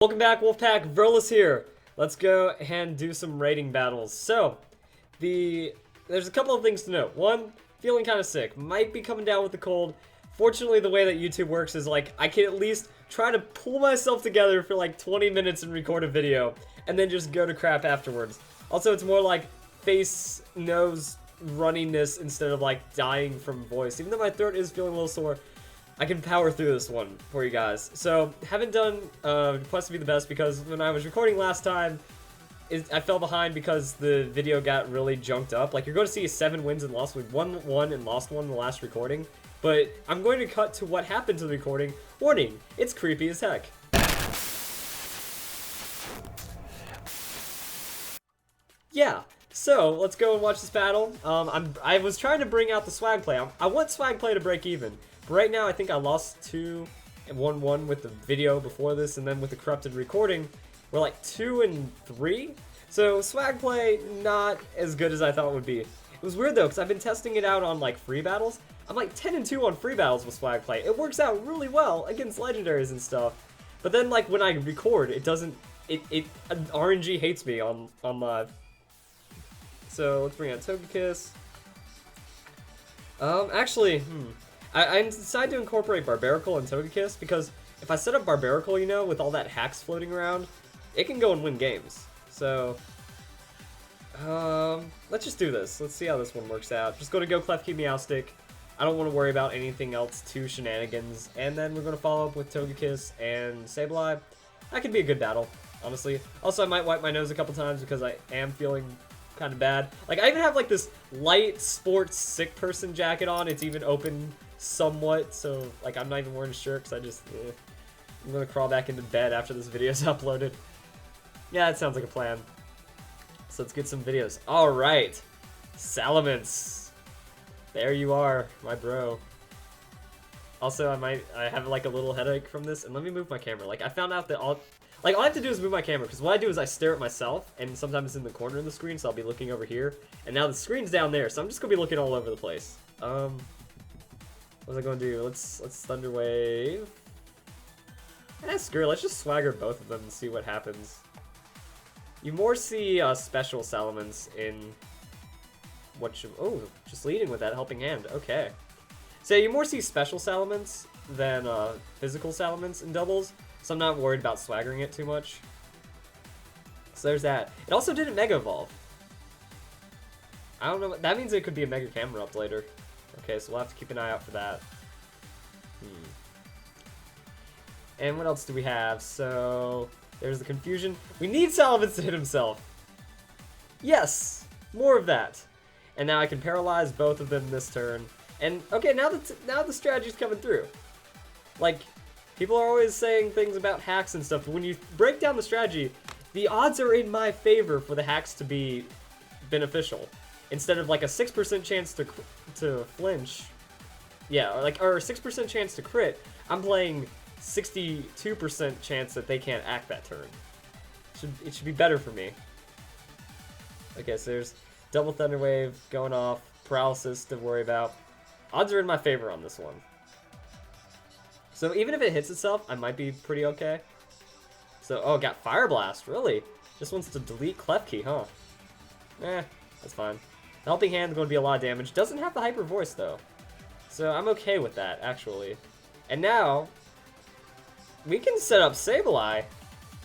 Welcome back, Wolfpack. Verlis here. Let's go and do some rating battles. So, there's a couple of things to note. One, feeling kind of sick. Might be coming down with the cold. Fortunately, the way that YouTube works is like, I can at least try to pull myself together for like 20 minutes and record a video, and then just go to crap afterwards. Also, it's more like face, nose runniness instead of like dying from voice. Even though my throat is feeling a little sore, I can power through this one for you guys. So, haven't done Quest to be the best because when I was recording last time, I fell behind because the video got really junked up. Like, you're going to see 7 wins and lost. We won 1 and lost 1 in the last recording. But I'm going to cut to what happened to the recording. Warning, it's creepy as heck. Yeah, so let's go and watch this battle. I was trying to bring out the swag play. I want swag play to break even. But right now, I think I lost 2 and 1-1 with the video before this, and then with the corrupted recording, we're like 2 and 3. So swag play, not as good as I thought it would be. It was weird though, because I've been testing it out on like free battles. I'm like 10 and 2 on free battles with swag play. It works out really well against legendaries and stuff. But then like when I record, it doesn't. RNG hates me on live. So let's bring out Togekiss. I decided to incorporate Barbaracle and Togekiss because if I set up Barbaracle, you know, with all that hacks floating around, it can go and win games. So, let's just do this. Let's see how this one works out. Just going to go Klefki Meowstic. I don't want to worry about anything else too shenanigans. And then we're going to follow up with Togekiss and Sableye. That could be a good battle, honestly. Also, I might wipe my nose a couple times because I am feeling kind of bad. Like, I even have like this light sports sick person jacket on. It's even open somewhat, so like I'm not even wearing a shirt because I'm gonna crawl back into bed after this video is uploaded. Yeah, that sounds like a plan. So let's get some videos. All right, Salamence, there you are, my bro. Also, I have like a little headache from this, and let me move my camera. Like, I found out that all I have to do is move my camera, because what I do is I stare at myself, and sometimes it's in the corner of the screen, so I'll be looking over here, and now the screen's down there, so I'm just gonna be looking all over the place. What was I going to do? Let's Thunder Wave. Screw it. Let's just swagger both of them and see what happens. You more see special Salamence in what you... Oh, just leading with that helping hand. Okay. So you more see special Salamence than physical Salamence in doubles, so I'm not worried about swaggering it too much. So there's that. It also didn't Mega Evolve. I don't know. That means it could be a Mega Camera up later. Okay, so we'll have to keep an eye out for that. And what else do we have? So, there's the confusion. We need Salamence to hit himself. Yes! More of that. And now I can paralyze both of them this turn. And, okay, now the strategy's coming through. Like, people are always saying things about hacks and stuff, but when you break down the strategy, the odds are in my favor for the hacks to be beneficial. Instead of like a 6% chance to flinch, yeah, or a 6% chance to crit, I'm playing 62% chance that they can't act that turn. It should be better for me. Okay, so there's double Thunder Wave going off, paralysis to worry about. Odds are in my favor on this one. So even if it hits itself, I might be pretty okay. So, oh, got Fire Blast, really? Just wants to delete Klefki, huh? That's fine. The helping hand is going to be a lot of damage. Doesn't have the hyper voice though, so I'm okay with that actually. And now we can set up Sableye.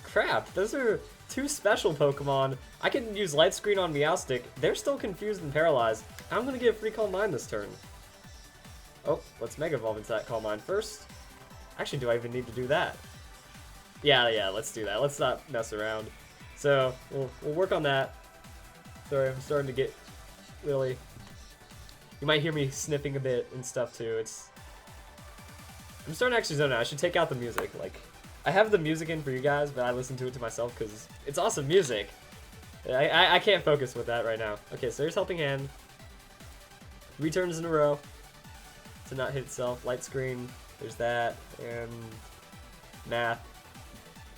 Crap, those are 2 special Pokemon. I can use Light Screen on Meowstic. They're still confused and paralyzed. I'm going to get a free Calm Mind this turn. Oh, let's Mega Evolve into that Calm Mind first. Actually, do I even need to do that? Yeah, let's do that. Let's not mess around. So we'll work on that. Sorry, I'm starting to get really... You might hear me sniffing a bit and stuff too. I'm starting to actually zone out. I should take out the music. Like, I have the music in for you guys, but I listen to it to myself because it's awesome music. I can't focus with that right now. Okay, so there's Helping Hand. 3 turns in a row to not hit itself. Light Screen. There's that. And Math.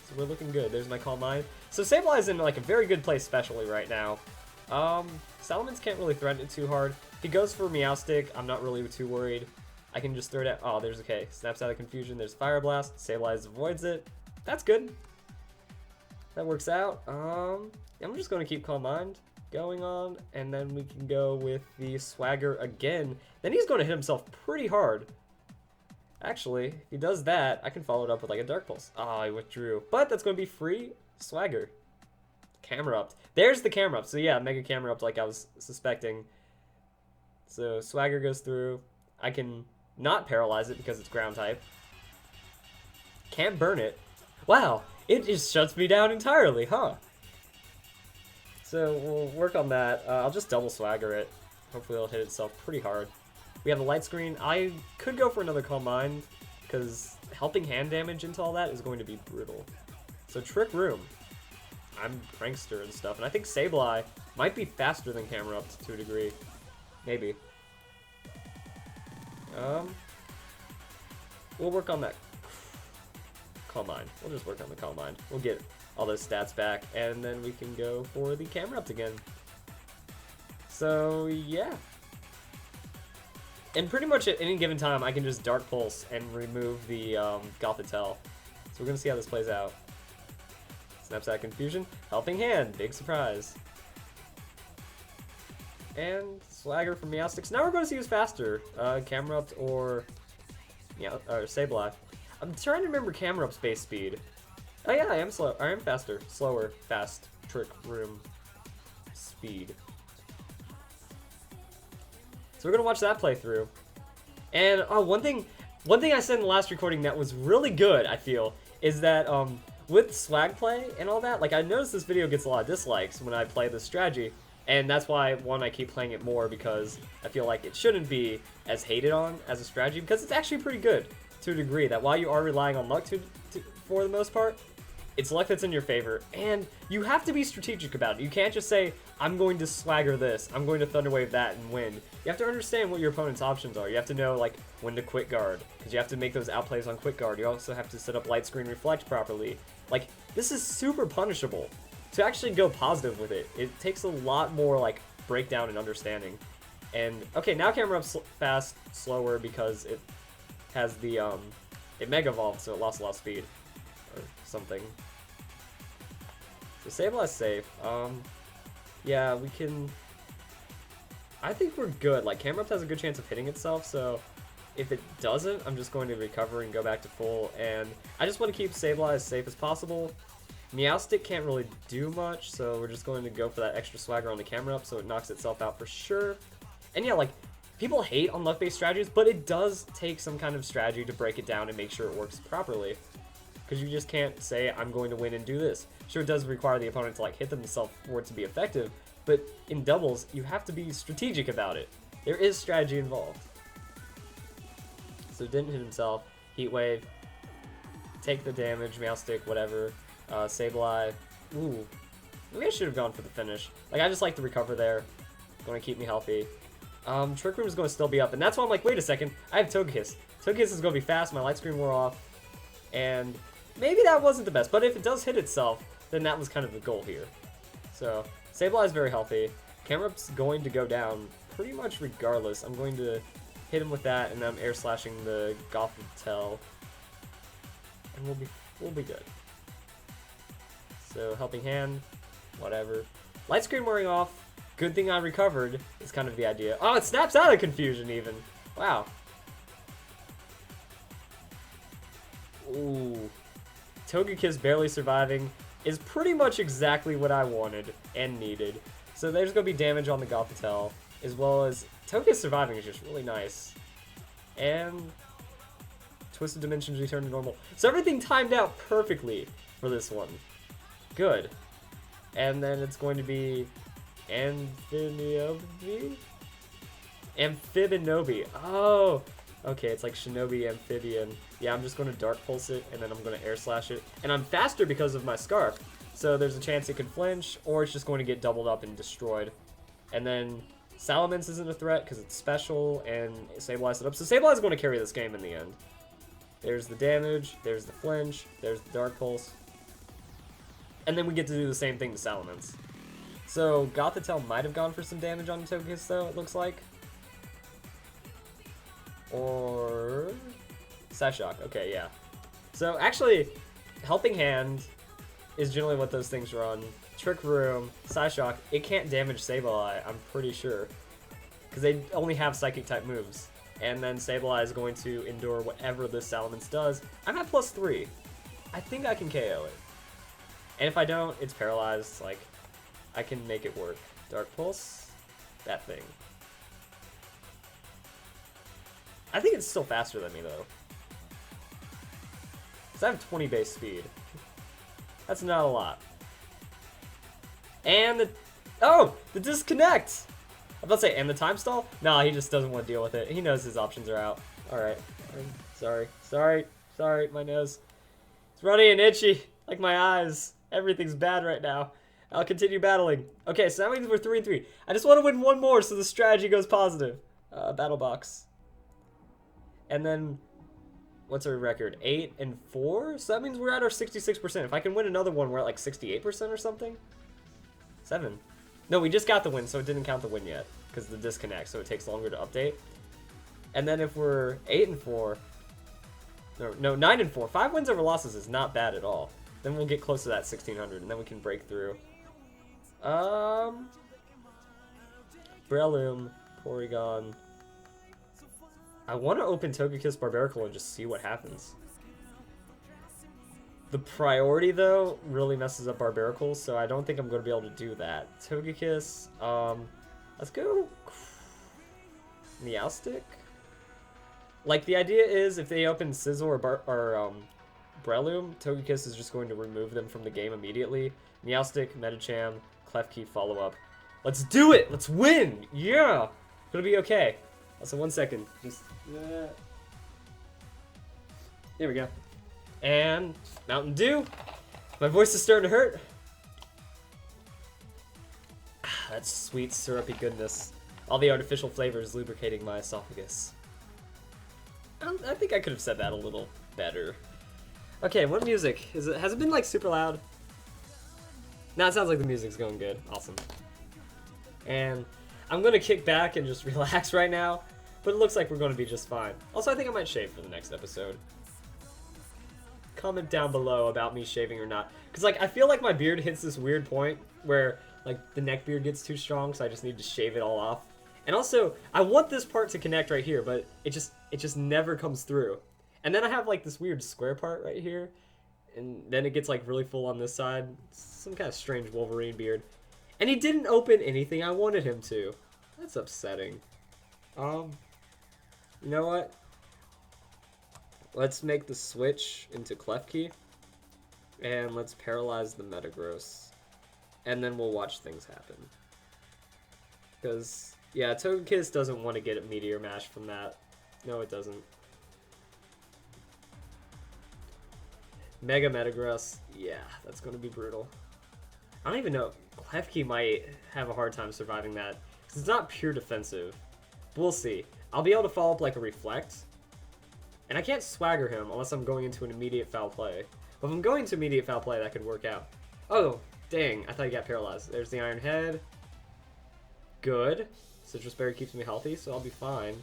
So we're looking good. There's my Calm Mind. So Sableye is in like a very good place specially right now. Salamence can't really threaten it too hard. If he goes for Meowstic, I'm not really too worried. I can just throw it out. Oh, there's okay. Snaps out of confusion. There's Fire Blast. Sableye avoids it. That's good. That works out. I'm just going to keep Calm Mind going on, and then we can go with the Swagger again. Then he's going to hit himself pretty hard. Actually, if he does that, I can follow it up with like a Dark Pulse. Oh, I withdrew. But that's going to be free Swagger. Camera up. There's the camera up. So yeah, Mega Camera up like I was suspecting. So Swagger goes through. I can not paralyze it because it's ground type. Can't burn it. Wow, it just shuts me down entirely, huh? So we'll work on that. I'll just double Swagger it. Hopefully it'll hit itself pretty hard. We have a light screen. I could go for another Calm Mind because helping hand damage into all that is going to be brutal. So Trick Room. I'm Prankster and stuff, and I think Sableye might be faster than Camera Up to a degree. Maybe. We'll work on that Calm Mind. We'll just work on the Calm Mind. We'll get all those stats back, and then we can go for the Camera Up again. So, yeah. And pretty much at any given time, I can just Dark Pulse and remove the Gothitelle. So we're going to see how this plays out. Snaps out Confusion. Helping Hand. Big surprise. And Swagger from Meowstic. So now we're going to see who's faster. Camera Up or Sableye. I'm trying to remember Camera Up's base speed. Oh yeah, I am slow. I am faster. Slower. Fast. Trick Room. Speed. So we're going to watch that play through. And one thing I said in the last recording that was really good, I feel, is that with swagplay and all that, like I noticed this video gets a lot of dislikes when I play this strategy, and that's why, one, I keep playing it more because I feel like it shouldn't be as hated on as a strategy, because it's actually pretty good to a degree, that while you are relying on luck for the most part, it's luck that's in your favor, and you have to be strategic about it. You can't just say, I'm going to Swagger this, I'm going to Thunder Wave that and win. You have to understand what your opponent's options are. You have to know like when to Quick Guard, because you have to make those outplays on Quick Guard. You also have to set up Light Screen Reflect properly. Like, this is super punishable. To actually go positive with it, it takes a lot more like breakdown and understanding. And okay, now Camera Up's fast, slower because it has the it Mega Evolved, so it lost a lot of speed or something. So Sableye's safe. Yeah, we can. I think we're good. Like, Camera Up has a good chance of hitting itself, so if it doesn't, I'm just going to recover and go back to full. And I just want to keep Sableye as safe as possible. Meowstic can't really do much, so we're just going to go for that extra Swagger on the Camera Up so it knocks itself out for sure. And yeah, like, people hate on luck-based strategies, but it does take some kind of strategy to break it down and make sure it works properly. Because you just can't say, I'm going to win and do this. Sure, it does require the opponent to like hit themselves for it to be effective, but in doubles, you have to be strategic about it. There is strategy involved. So didn't hit himself. Heat Wave. Take the damage, Meowstic, whatever. Sableye. Ooh. Maybe I should have gone for the finish. Like, I just like to recover there. Going to keep me healthy. Trick Room is going to still be up, and that's why I'm like, wait a second, I have Togekiss. Togekiss is going to be fast, my Light Screen wore off, and maybe that wasn't the best, but if it does hit itself, then that was kind of the goal here. So, Sableye is very healthy. Camera Up's going to go down pretty much regardless. I'm going to hit him with that, and then I'm air slashing the Gothitelle, and we'll be good. So, Helping Hand, whatever. Light Screen wearing off. Good thing I recovered is kind of the idea. Oh, it snaps out of Confusion even. Wow. Ooh. Togekiss barely surviving is pretty much exactly what I wanted and needed. So there's going to be damage on the Gothitelle, as well as Togekiss surviving is just really nice. And Twisted Dimensions return to normal. So everything timed out perfectly for this one. Good. And then it's going to be Amphibinobi? Amphibinobi. Oh! Okay, it's like Shinobi Amphibian. Yeah, I'm just going to Dark Pulse it, and then I'm going to Air Slash it. And I'm faster because of my Scarf. So there's a chance it can flinch, or it's just going to get doubled up and destroyed. And then Salamence isn't a threat because it's special, and Sableye's it up. So Sableye's going to carry this game in the end. There's the damage, there's the flinch, there's the Dark Pulse. And then we get to do the same thing to Salamence. So Gothitelle might have gone for some damage on Togekiss though, it looks like. Or Psyshock, okay, yeah. So actually, Helping Hand is generally what those things run. Trick Room, Psyshock, it can't damage Sableye, I'm pretty sure. Because they only have Psychic-type moves. And then Sableye is going to endure whatever this Salamence does. I'm at +3. I think I can KO it. And if I don't, it's paralyzed. Like, I can make it work. Dark Pulse, that thing. I think it's still faster than me, though. Because I have 20 base speed. That's not a lot. And the... Oh! The disconnect! I was about to say, and the time stall? Nah, he just doesn't want to deal with it. He knows his options are out. Alright. Sorry, my nose. It's runny and itchy, like my eyes. Everything's bad right now. I'll continue battling. Okay, so that means we're 3-3. I just want to win one more so the strategy goes positive. Battle box. And then, what's our record? 8-4? So that means we're at our 66%. If I can win another one, we're at like 68% or something? 7. No, we just got the win, so it didn't count the win yet. Because of the disconnect, so it takes longer to update. And then if we're 8-4... No, 9-4. 5 wins over losses is not bad at all. Then we'll get close to that 1600, and then we can break through. Breloom, Porygon. I want to open Togekiss Barbaracle and just see what happens. The priority, though, really messes up Barbaracle, so I don't think I'm going to be able to do that. Togekiss, let's go Meowstic. Like, the idea is if they open Sizzle or Breloom, Togekiss is just going to remove them from the game immediately. Meowstic, Medicham, Klefki, follow-up. Let's do it! Let's win! Yeah! It's gonna be okay. Also, 1 second. Just... There we go. And Mountain Dew. My voice is starting to hurt. That's sweet, syrupy goodness. All the artificial flavors lubricating my esophagus. I think I could have said that a little better. Okay, what music? Has it been like super loud? No, it sounds like the music's going good. Awesome. And I'm gonna kick back and just relax right now, but it looks like we're gonna be just fine. Also, I think I might shave for the next episode. Comment down below about me shaving or not. Because, like, I feel like my beard hits this weird point where, like, the neck beard gets too strong, so I just need to shave it all off. And also, I want this part to connect right here, but it just never comes through. And then I have, like, this weird square part right here, and then it gets, like, really full on this side. Some kind of strange Wolverine beard. And he didn't open anything I wanted him to. That's upsetting. You know what? Let's make the switch into Klefki, and let's paralyze the Metagross. And then we'll watch things happen. Because... yeah, Togekiss doesn't want to get a Meteor Mash from that. No, it doesn't. Mega Metagross. Yeah, that's going to be brutal. I don't even know. Klefki might have a hard time surviving that. Because it's not pure defensive. But we'll see. I'll be able to follow up like a Reflect. And I can't Swagger him unless I'm going into an immediate foul play. But if I'm going to immediate foul play, that could work out. Oh, dang. I thought he got paralyzed. There's the Iron Head. Good. Citrus Berry keeps me healthy, so I'll be fine.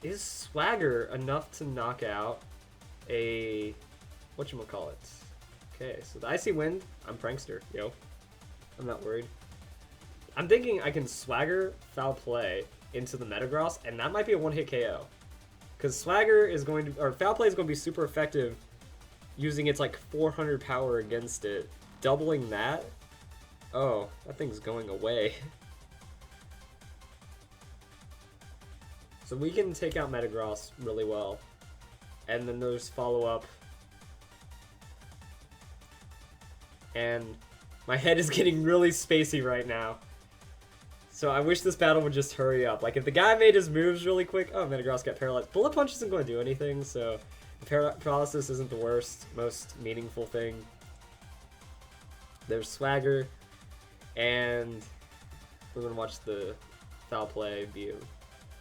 Is Swagger enough to knock out a... whatchamacallit? Okay, so the Icy Wind, I'm Prankster, yo. I'm not worried. I'm thinking I can Swagger Foul Play into the Metagross, and that might be a one-hit KO. Because Swagger is going to... or Foul Play is going to be super effective using its, like, 400 power against it. Doubling that... oh, that thing's going away. So we can take out Metagross really well. And then there's follow-up. And my head is getting really spacey right now. So I wish this battle would just hurry up. Like, if the guy made his moves really quick... oh, Metagross got paralyzed. Bullet Punch isn't going to do anything, so... paralysis isn't the worst, most meaningful thing. There's Swagger. And we're going to watch the Foul Play be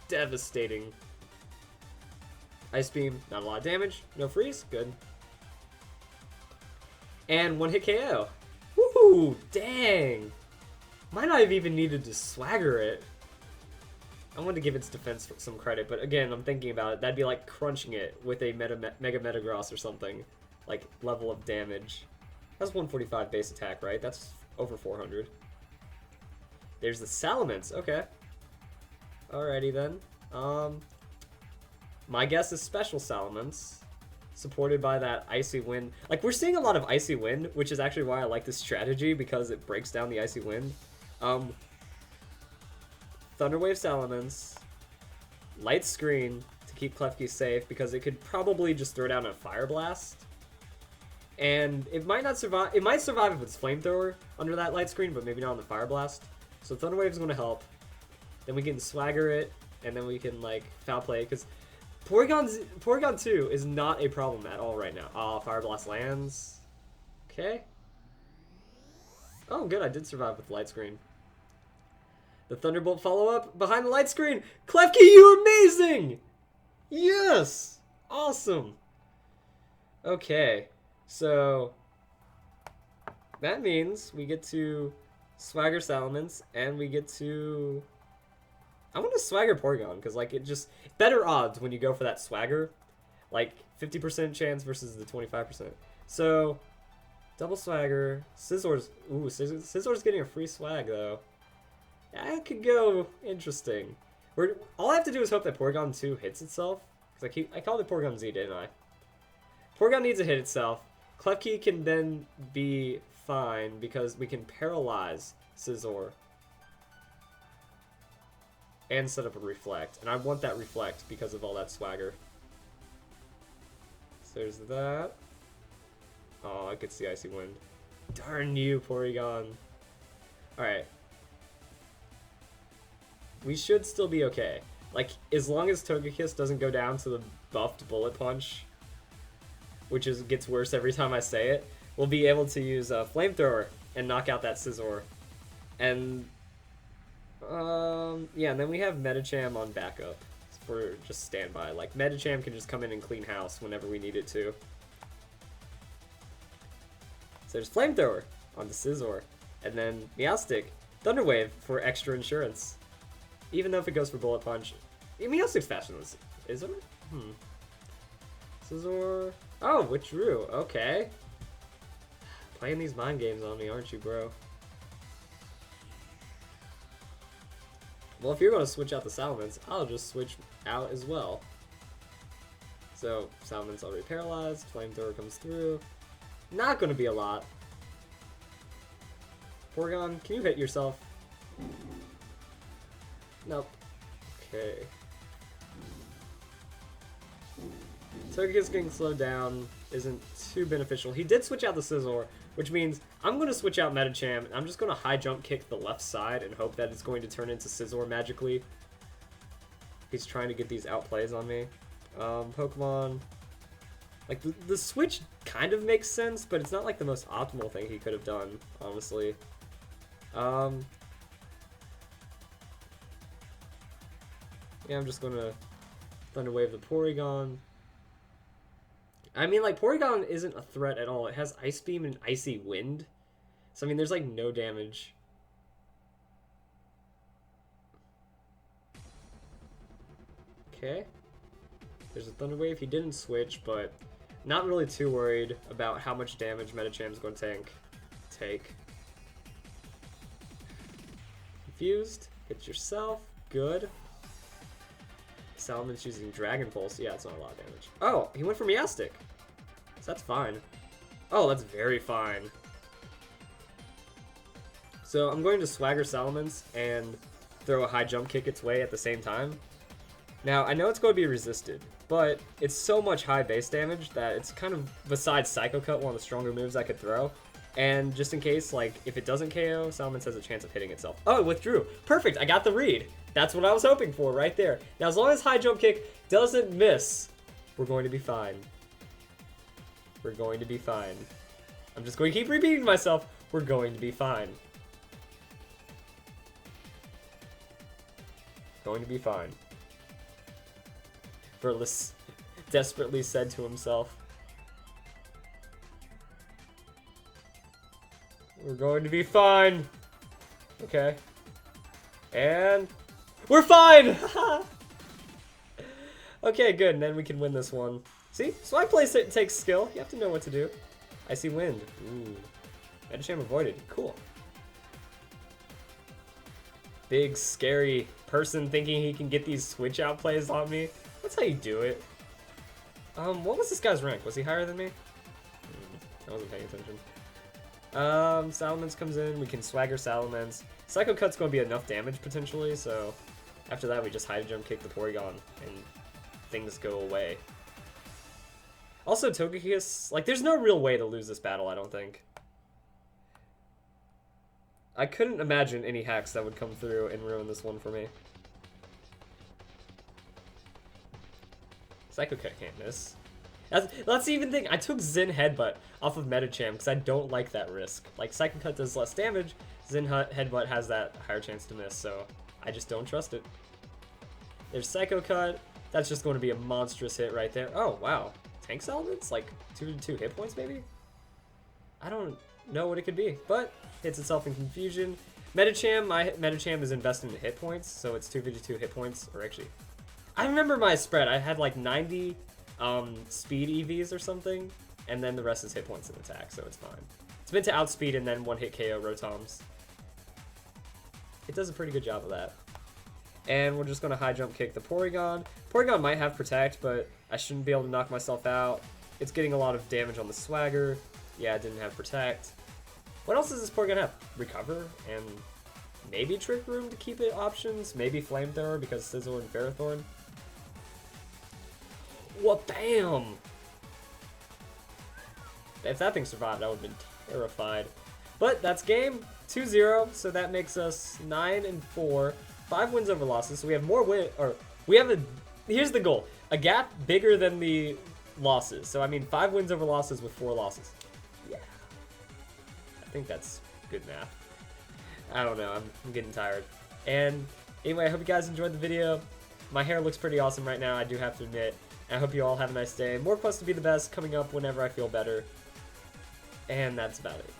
devastating. Ice Beam, not a lot of damage. No freeze, good. And one hit KO. Woohoo! Dang! Might not have even needed to Swagger it. I wanted to give its defense some credit, but again, I'm thinking about it. That'd be like crunching it with a Mega Metagross or something. like, level of damage. That's 145 base attack, right? That's over 400. There's the Salamence. Okay. Alrighty then. My guess is special Salamence, supported by that Icy Wind. Like, we're seeing a lot of Icy Wind, which is actually why I like this strategy, because it breaks down the Icy Wind. Thunderwave Salamence, Light Screen to keep Klefki safe, because it could probably just throw down a Fire Blast. And it might not survive. It might survive if it's Flamethrower under that Light Screen, but maybe not on the Fire Blast. So Thunderwave is going to help. Then we can Swagger it, and then we can, like, Foul Play, because Porygon 2 is not a problem at all right now. Ah, Fire Blast lands. Okay. Oh, good, I did survive with the Light Screen. The Thunderbolt follow-up behind the Light Screen. Klefki, you're amazing! Yes! Awesome. Okay, so that means we get to Swagger Salamence, and we get to... I want to Swagger Porygon, because, like, it just... Better odds when you go for that Swagger. Like, 50% chance versus the 25%. So, double Swagger. Scizor's... Ooh, Scizor's getting a free swag, though. That could go interesting. All I have to do is hope that Porygon 2 hits itself. Because I called it Porygon Z, didn't I? Porygon needs to hit itself. Klefki can then be fine, because we can paralyze Scizor. And set up a Reflect. And I want that Reflect because of all that Swagger. So there's that. Oh, it gets the Icy Wind. Darn you, Porygon. Alright. We should still be okay. Like, as long as Togekiss doesn't go down to the buffed Bullet Punch, which gets worse every time I say it, we'll be able to use a Flamethrower and knock out that Scizor. And, yeah, and then we have Medicham on backup for just standby. Like, Medicham can just come in and clean house whenever we need it to. So there's Flamethrower on the Scizor. And then Meowstic, Thunderwave for extra insurance. Even though if it goes for Bullet Punch, Meowstic's faster than this. Is it? Scizor. Oh, withdrew. Okay. Playing these mind games on me, aren't you, bro? Well, if you're going to switch out the Salamence, I'll just switch out as well. So, Salamence already paralyzed. Flamethrower comes through. Not going to be a lot. Porygon, can you hit yourself? Nope. Okay. Togekiss getting slowed down isn't too beneficial. He did switch out the Scizor, which means I'm going to switch out Medicham, and I'm just going to high jump kick the left side and hope that it's going to turn into Scizor magically. He's trying to get these outplays on me. Pokemon... Like, the switch kind of makes sense, but it's not, like, the most optimal thing he could have done, honestly. Yeah, I'm just gonna Thunderwave the Porygon. I mean, like, Porygon isn't a threat at all. It has Ice Beam and Icy Wind. So, I mean, there's, like, no damage. Okay. There's a Thunderwave. He didn't switch, but not really too worried about how much damage Medicham's going to take. Confused. Hit yourself. Good. Salamance's using Dragon Pulse. Yeah, it's not a lot of damage. Oh, he went for Meowstic. So that's fine. Oh, that's very fine. So I'm going to Swagger Salamence and throw a high jump kick its way at the same time. Now, I know it's going to be resisted, but it's so much high base damage that it's kind of, besides Psycho Cut, one of the stronger moves I could throw. And just in case, like, if it doesn't KO, Salamence has a chance of hitting itself. Oh, it withdrew. Perfect, I got the read. That's what I was hoping for right there. Now, as long as high jump kick doesn't miss, we're going to be fine. We're going to be fine. I'm just going to keep repeating myself. We're going to be fine. Going to be fine. Verlis desperately said to himself. We're going to be fine. Okay. And we're fine! Okay, good. And then we can win this one. See? Swagplay takes skill. You have to know what to do. Icy Wind. Ooh. Metacham avoided. Cool. Big, scary person thinking he can get these switch out plays on me. That's how you do it. What was this guy's rank? Was he higher than me? I wasn't paying attention. Salamence comes in. We can swagger Salamence. Psycho Cut's going to be enough damage, potentially, so after that we just high jump kick the Porygon, and things go away. Also, Togekiss, like, there's no real way to lose this battle, I don't think. I couldn't imagine any hacks that would come through and ruin this one for me. Psycho Cut can't miss. That's the even thing. I took Zen Headbutt off of Metacham because I don't like that risk. Like, Psycho Cut does less damage, Zen Headbutt has that higher chance to miss, so I just don't trust it. There's Psycho Cut. That's just going to be a monstrous hit right there. Oh, wow. Tank Salamence? Like, 2 hit points, maybe? I don't know what it could be, but hits itself in confusion. Metacham, my Metacham is invested in hit points, so it's 252 hit points, or actually, I remember my spread. I had like 90 speed EVs or something, and then the rest is hit points and attack, so it's fine. It's meant to outspeed and then one hit KO Rotoms. It does a pretty good job of that. And we're just going to high jump kick the Porygon. Porygon might have Protect, but I shouldn't be able to knock myself out. It's getting a lot of damage on the Swagger. Yeah, it didn't have Protect. What else does this Porygon have? Recover and maybe Trick Room to keep it options. Maybe Flamethrower because Sizzle and Ferrothorn. What? Bam! If that thing survived, I would have been terrified. But that's game 2-0, so that makes us 9-4. 5 wins over losses, so we have more here's the goal. A gap bigger than the losses. So, I mean, 5 wins over losses with 4 losses. Yeah. I think that's good math. I don't know, I'm getting tired. And anyway, I hope you guys enjoyed the video. My hair looks pretty awesome right now, I do have to admit. I hope you all have a nice day. More quests to be the best coming up whenever I feel better. And that's about it.